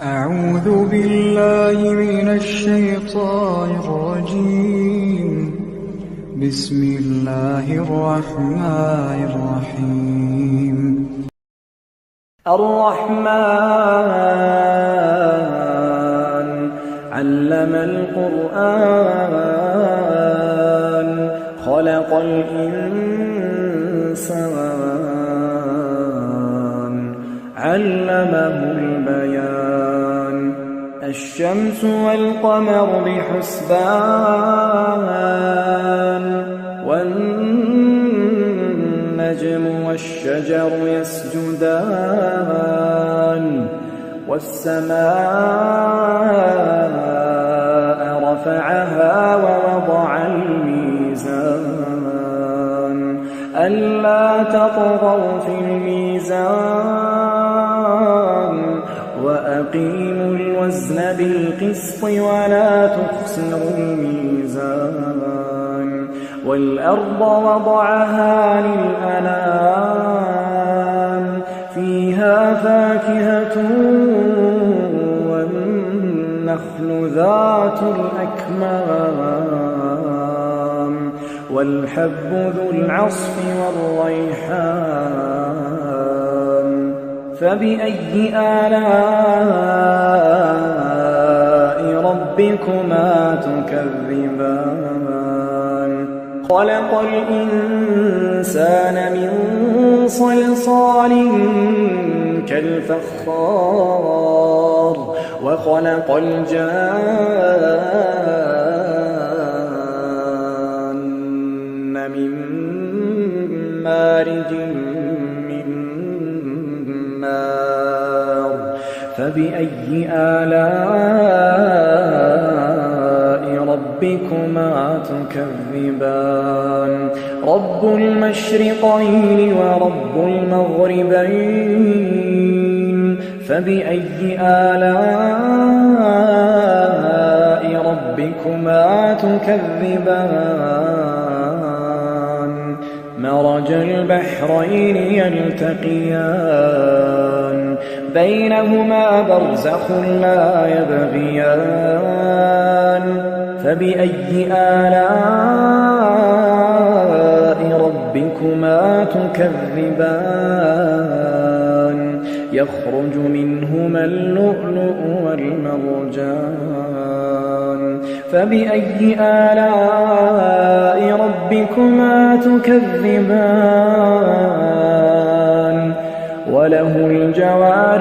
أعوذ بالله من الشيطان الرجيم. بسم الله الرحمن الرحيم. الرحمن علم القرآن خلق الإنسان علمه البيان الشمس والقمر بحسبان والنجم والشجر يسجدان والسماء رفعها ووضع الميزان ألا تطغوا في الميزان وأقيموا الوزن بالقسط ولا تخسروا الميزان والأرض وضعها للأنام فيها فاكهة والنخل ذات الأكمام والحب ذو العصف والريحان فبأي آلاء ربكما تكذبان خلق الإنسان من صلصال كالفخار وخلق الجان من مارج من نار فبأي آلاء ربكما تكذبان رب المشرقين ورب المغربين فبأي آلاء ربكما تكذبان مرج البحرين يلتقيان بينهما برزخ لا يبغيان فبأي آلاء ربكما تكذبان يخرج منهما اللؤلؤ والمرجان فبأي آلاء ربكما تكذبان وله الجوار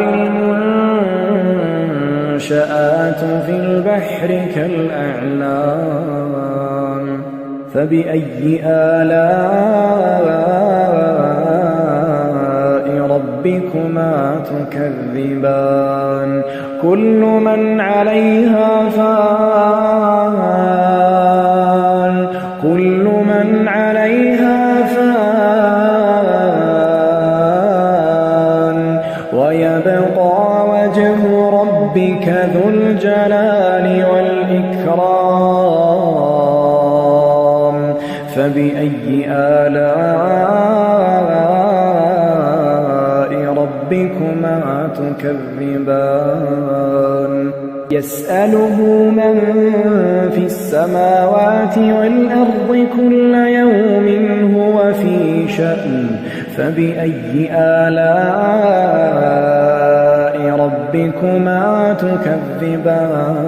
المنشآت في البحر كالأعلام فبأي آلاء ربكما تكذبان كل من عليها فان كل من عليها فان ويبقى وجه ربك ذو الجلال والإكرام فبأي آلاء ربكما تكذبان يسأله من في السماوات والأرض كل يوم هو في شأن فبأي آلاء ربكما تكذبان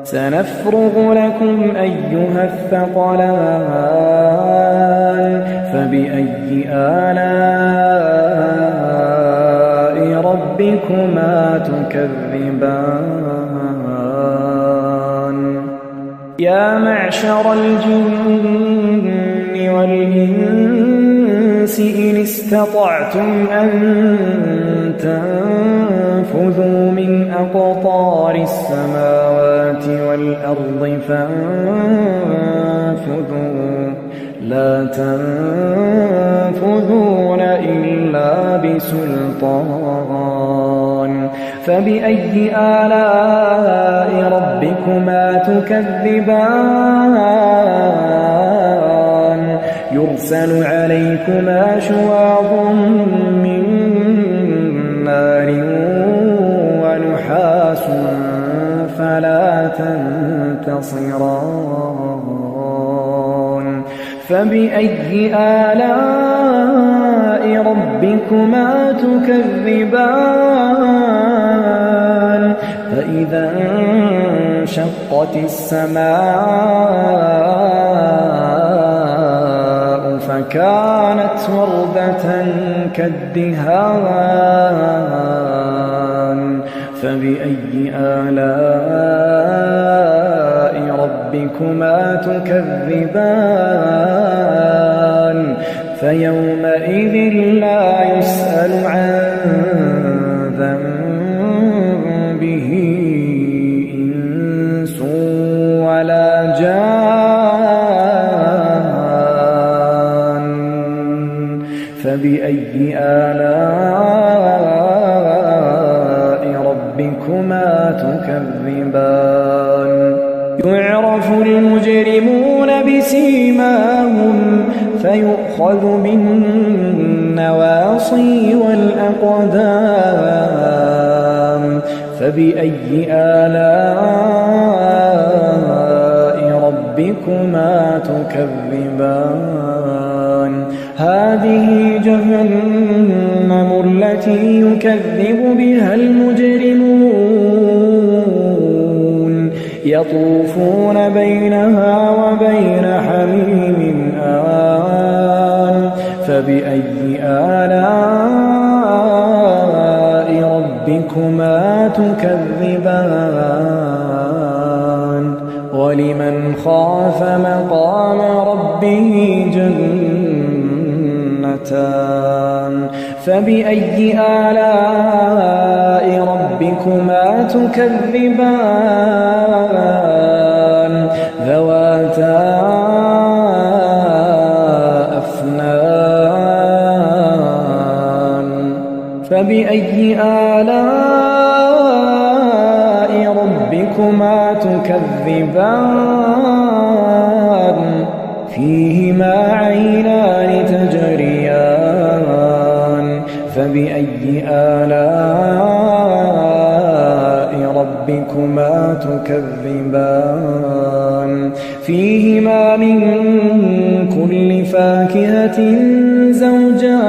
سنفرغ لكم أيها الثقلان فبأي آلاء ربكما تكذبان يا معشر الجن والإنس إن استطعتم أن تنفذوا من أقطار السماوات والأرض فانفذوا لا تنفذون إلا بسلطان فبأي آلاء ربكما تكذبان يرسل عليكما شواظ من نار فبأي آلاء ربكما تكذبان فإذا انشقت السماء فكانت وردة كالدهان فبأي آلاء ربكما تكذبان فيومئذ لا يسأل عن ذنبه إنس ولا جان فبأي آلاء ربكما تكذبان يعرف المجرمون بسيماهم فيؤخذ بالنواصي والأقدام فبأي آلاء ربكما تكذبان هذه جهنم التي يكذب بها المجرمون يطوفون بينها وبين حميم آن فبأي آلاء ربكما تكذبان ولمن خاف مقام ربه جنتان فبأي آلاء ربكما تكذبان ذواتا أفنان فبأي آلاء ربكما تكذبان فيهما عينان تجريان فبأي آلاء ربكما تكذبان فيهما من كل فاكهة زوجان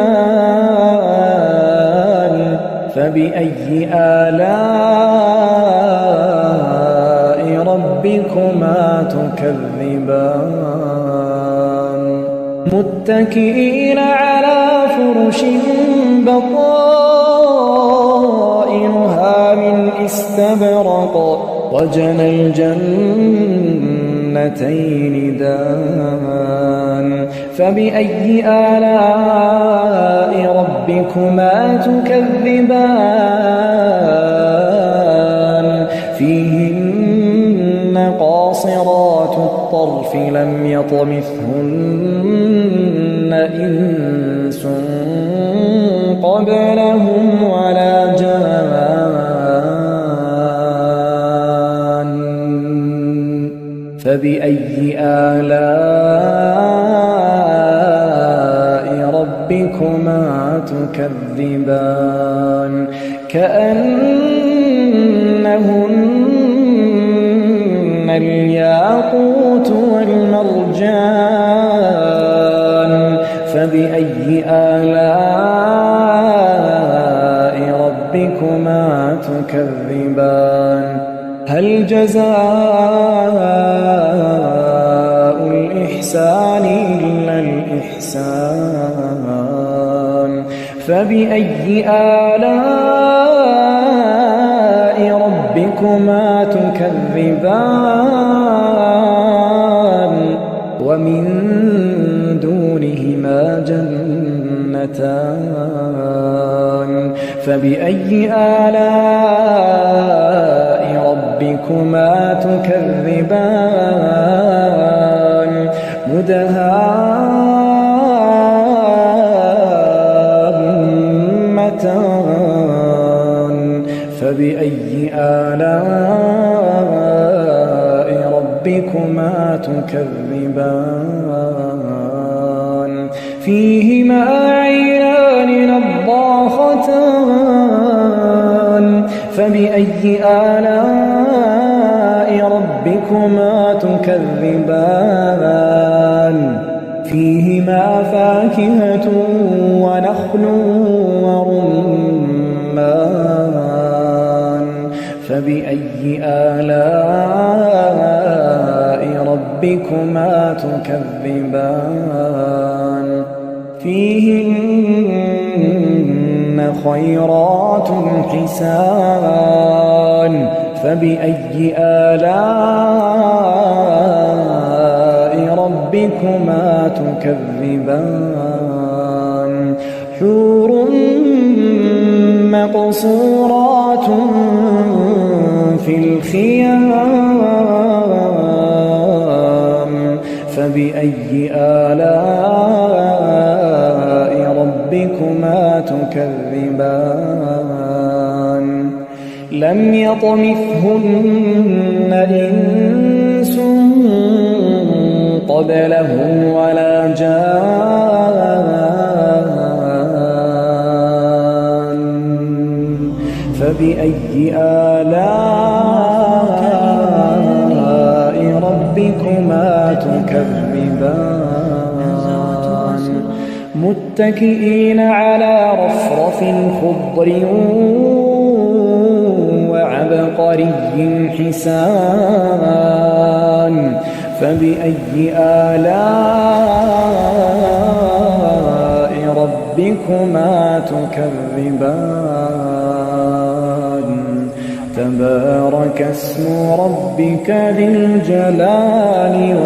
فبأي آلاء ربكما تكذبان متكئين على فرش بطائنها من استبرق وجنى الجنتين دان فبأي آلاء ربكما تكذبان فيهن قاصرات الطرف لم يطمثهن إنس قبلهم ولا جان فبأي آلاء ربكما تكذبان كأنهن الياقوت والمرجان فبأي آلاء ربكما تكذبان هل جزاء الإحسان إلا الإحسان فبأي آلاء ربكما تكذبان ومن دونهما جنتان فبأي آلاء ربكما تكذبان مدهامتان فبأي آلاء ربكما تكذبان فيهما عينان نضاختان فبأي آلاء ربكما تكذبان فيهما فاكهة ونخل ورمان فبأي آلاء ربكما تكذبان فيهن خيرات حسان فبأي آلاء ربكما تكذبان حور مقصورات في الخيام فبأي آلاء ربكما تكذبان لم يطمثهن إنس قبلهم ولا جان فبأي آلاء ربكما تكذبان متكئين على رفرف خضر وعبقري حسان فبأي آلاء ربكما تكذبان تبارك اسم ربك ذي الجلال